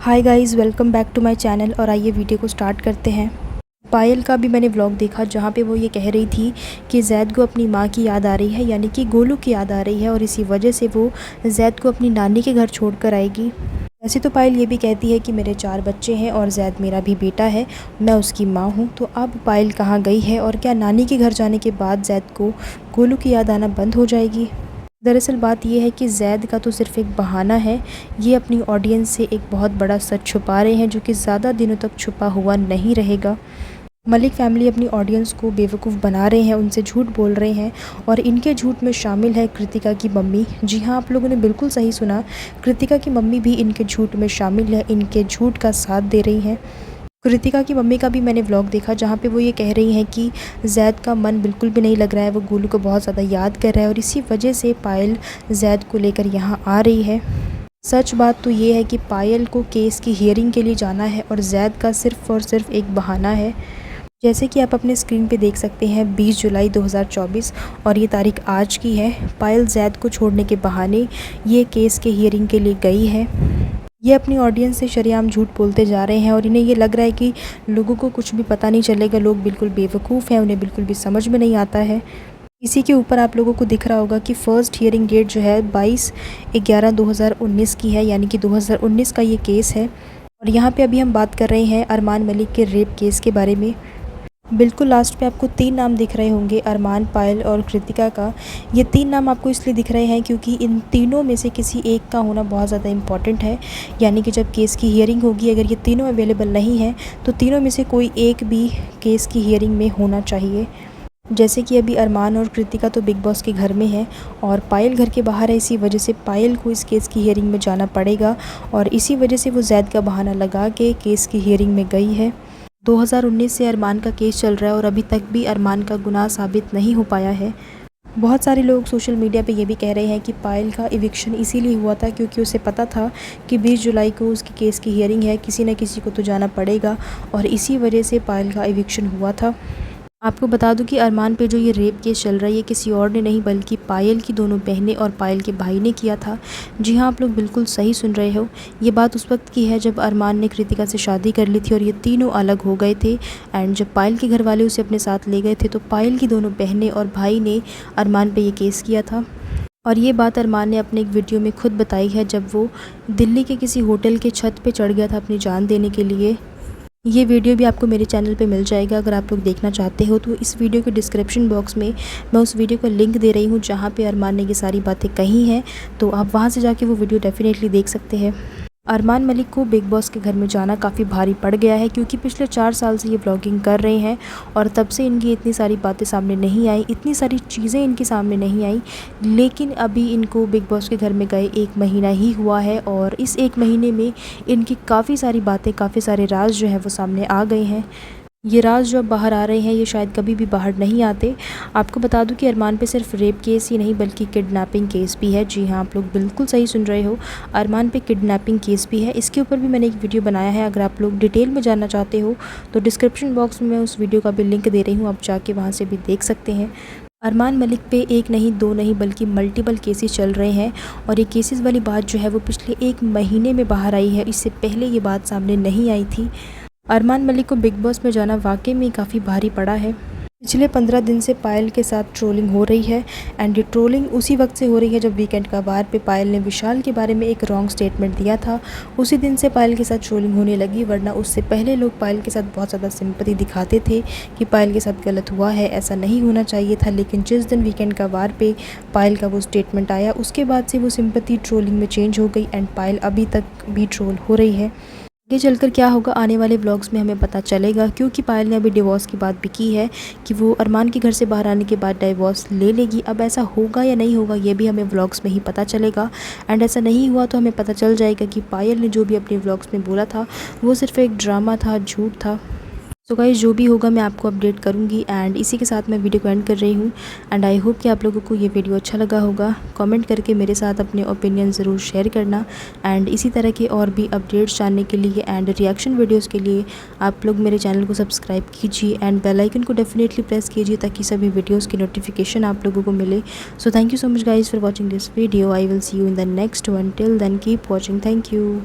Hi guys, welcome back to my channel. और आइए video को स्टार्ट करते हैं। पायल का भी मैंने व्लॉग देखा जहाँ पे वो ये कह रही थी कि ज़ैद को अपनी माँ की याद आ रही है, यानी कि गोलू की याद आ रही है, और इसी वजह से वो ज़ैद को अपनी नानी के घर छोड़कर आएगी। वैसे तो पायल ये भी कहती है कि मेरे 4 बच्चे हैं और ज़ैद मेरा भी बेटा है, मैं उसकी माँ हूँ। तो अब पायल कहाँ गई है, और क्या नानी के घर जाने के बाद ज़ैद को गोलू की याद आना बंद हो जाएगी? दरअसल बात यह है कि ज़ैद का तो सिर्फ एक बहाना है। ये अपनी ऑडियंस से एक बहुत बड़ा सच छुपा रहे हैं, जो कि ज़्यादा दिनों तक छुपा हुआ नहीं रहेगा। मलिक फैमिली अपनी ऑडियंस को बेवकूफ़ बना रहे हैं, उनसे झूठ बोल रहे हैं, और इनके झूठ में शामिल है कृतिका की मम्मी। जी हाँ, आप लोगों ने बिल्कुल सही सुना, कृतिका की मम्मी भी इनके झूठ में शामिल है, इनके झूठ का साथ दे रही हैं। कृतिका की मम्मी का भी मैंने व्लॉग देखा जहाँ पे वो ये कह रही हैं कि ज़ैद का मन बिल्कुल भी नहीं लग रहा है, वो गोलू को बहुत ज़्यादा याद कर रहा है, और इसी वजह से पायल ज़ैद को लेकर यहाँ आ रही है। सच बात तो ये है कि पायल को केस की हियरिंग के लिए जाना है, और ज़ैद का सिर्फ़ और सिर्फ एक बहाना है। जैसे कि आप अपने स्क्रीन पे देख सकते हैं, 20 जुलाई 2024 और ये तारीख आज की है। पायल ज़ैद को छोड़ने के बहाने ये केस के हियरिंग के लिए गई है। ये अपनी ऑडियंस से शरेआम झूठ बोलते जा रहे हैं, और इन्हें ये लग रहा है कि लोगों को कुछ भी पता नहीं चलेगा, लोग बिल्कुल बेवकूफ़ हैं, उन्हें बिल्कुल भी समझ में नहीं आता है। इसी के ऊपर आप लोगों को दिख रहा होगा कि फ़र्स्ट हियरिंग डेट जो है 22/11/2019 की है, यानी कि 2019 का ये केस है। और यहाँ पे अभी हम बात कर रहे हैं अरमान मलिक के रेप केस के बारे में। बिल्कुल लास्ट पे आपको 3 नाम दिख रहे होंगे, अरमान, पायल और कृतिका का। ये 3 नाम आपको इसलिए दिख रहे हैं क्योंकि इन तीनों में से किसी एक का होना बहुत ज़्यादा इम्पॉर्टेंट है। यानी कि जब केस की हियरिंग होगी, अगर ये तीनों अवेलेबल नहीं हैं तो तीनों में से कोई एक भी केस की हियरिंग में होना चाहिए। जैसे कि अभी अरमान और कृतिका तो बिग बॉस के घर में है, और पायल घर के बाहर है, इसी वजह से पायल को इस केस की हियरिंग में जाना पड़ेगा, और इसी वजह से वो ज़ैद का बहाना लगा के केस की हियरिंग में गई है। 2019 से अरमान का केस चल रहा है, और अभी तक भी अरमान का गुनाह साबित नहीं हो पाया है। बहुत सारे लोग सोशल मीडिया पे ये भी कह रहे हैं कि पायल का इविक्शन इसीलिए हुआ था क्योंकि उसे पता था कि 20 जुलाई को उसके केस की हियरिंग है, किसी न किसी को तो जाना पड़ेगा, और इसी वजह से पायल का इविक्शन हुआ था। आपको बता दूं कि अरमान पे जो ये रेप केस चल रहा है, ये किसी और ने नहीं बल्कि पायल की दोनों बहनें और पायल के भाई ने किया था। जी हाँ, आप लोग बिल्कुल सही सुन रहे हो। ये बात उस वक्त की है जब अरमान ने कृतिका से शादी कर ली थी और ये तीनों अलग हो गए थे। एंड जब पायल के घर वाले उसे अपने साथ ले गए थे तो पायल की दोनों बहनें और भाई ने अरमान पे ये केस किया था। और ये बात अरमान ने अपने एक वीडियो में खुद बताई है, जब वो दिल्ली के किसी होटल के छत पे चढ़ गया था अपनी जान देने के लिए। ये वीडियो भी आपको मेरे चैनल पे मिल जाएगा, अगर आप लोग देखना चाहते हो तो इस वीडियो के डिस्क्रिप्शन बॉक्स में मैं उस वीडियो का लिंक दे रही हूँ जहाँ पे अरमान ने ये सारी बातें कही हैं, तो आप वहाँ से जाके वो वीडियो डेफिनेटली देख सकते हैं। अरमान मलिक को बिग बॉस के घर में जाना काफ़ी भारी पड़ गया है, क्योंकि पिछले 4 साल से ये व्लॉगिंग कर रहे हैं, और तब से इनकी इतनी सारी बातें सामने नहीं आई, इतनी सारी चीज़ें इनके सामने नहीं आई। लेकिन अभी इनको बिग बॉस के घर में गए 1 महीना ही हुआ है, और इस 1 महीने में इनकी काफ़ी सारी बातें, काफ़ी सारे राज जो है वो सामने आ गए हैं। ये राज जो अब बाहर आ रहे हैं, ये शायद कभी भी बाहर नहीं आते। आपको बता दूं कि अरमान पे सिर्फ रेप केस ही नहीं बल्कि किडनैपिंग केस भी है। जी हाँ, आप लोग बिल्कुल सही सुन रहे हो, अरमान पे किडनैपिंग केस भी है। इसके ऊपर भी मैंने एक वीडियो बनाया है, अगर आप लोग डिटेल में जानना चाहते हो तो डिस्क्रिप्शन बॉक्स में मैं उस वीडियो का भी लिंक दे रही हूँ, आप जाके वहाँ से भी देख सकते हैं। अरमान मलिक पे 1 नहीं 2 नहीं बल्कि मल्टीपल केसेस चल रहे हैं, और ये केसेस वाली बात जो है वो पिछले 1 महीने में बाहर आई है, इससे पहले ये बात सामने नहीं आई थी। अरमान मलिक को बिग बॉस में जाना वाकई में काफ़ी भारी पड़ा है। पिछले 15 दिन से पायल के साथ ट्रोलिंग हो रही है, एंड ये ट्रोलिंग उसी वक्त से हो रही है जब वीकेंड का वार पे पायल ने विशाल के बारे में एक रॉन्ग स्टेटमेंट दिया था। उसी दिन से पायल के साथ ट्रोलिंग होने लगी, वरना उससे पहले लोग पायल के साथ बहुत ज़्यादा सिंपैथी दिखाते थे कि पायल के साथ गलत हुआ है, ऐसा नहीं होना चाहिए था। लेकिन जिस दिन वीकेंड का वार पे पायल का वो स्टेटमेंट आया, उसके बाद से वो सिंपैथी ट्रोलिंग में चेंज हो गई, एंड पायल अभी तक भी ट्रोल हो रही है। आगे चलकर क्या होगा आने वाले व्लॉग्स में हमें पता चलेगा, क्योंकि पायल ने अभी डिवोर्स की बात भी की है कि वो अरमान के घर से बाहर आने के बाद डिवोर्स ले लेगी। अब ऐसा होगा या नहीं होगा ये भी हमें व्लॉग्स में ही पता चलेगा, एंड ऐसा नहीं हुआ तो हमें पता चल जाएगा कि पायल ने जो भी अपने व्लॉग्स में बोला था वो सिर्फ एक ड्रामा था, झूठ था। सो गाइस, जो भी होगा मैं आपको अपडेट करूंगी, एंड इसी के साथ मैं वीडियो को एंड कर रही हूँ। एंड आई होप कि आप लोगों को ये वीडियो अच्छा लगा होगा। कमेंट करके मेरे साथ अपने ओपिनियन ज़रूर शेयर करना, एंड इसी तरह के और भी अपडेट्स जानने के लिए एंड रिएक्शन वीडियोस के लिए आप लोग मेरे चैनल को सब्सक्राइब कीजिए, एंड बेल आइकन को डेफिनेटली प्रेस कीजिए ताकि सभी वीडियोज़ की नोटिफिकेशन आप लोगों को मिले। So thank you so much guys for watching this video. I will see you in the next one. Till then keep watching. Thank you.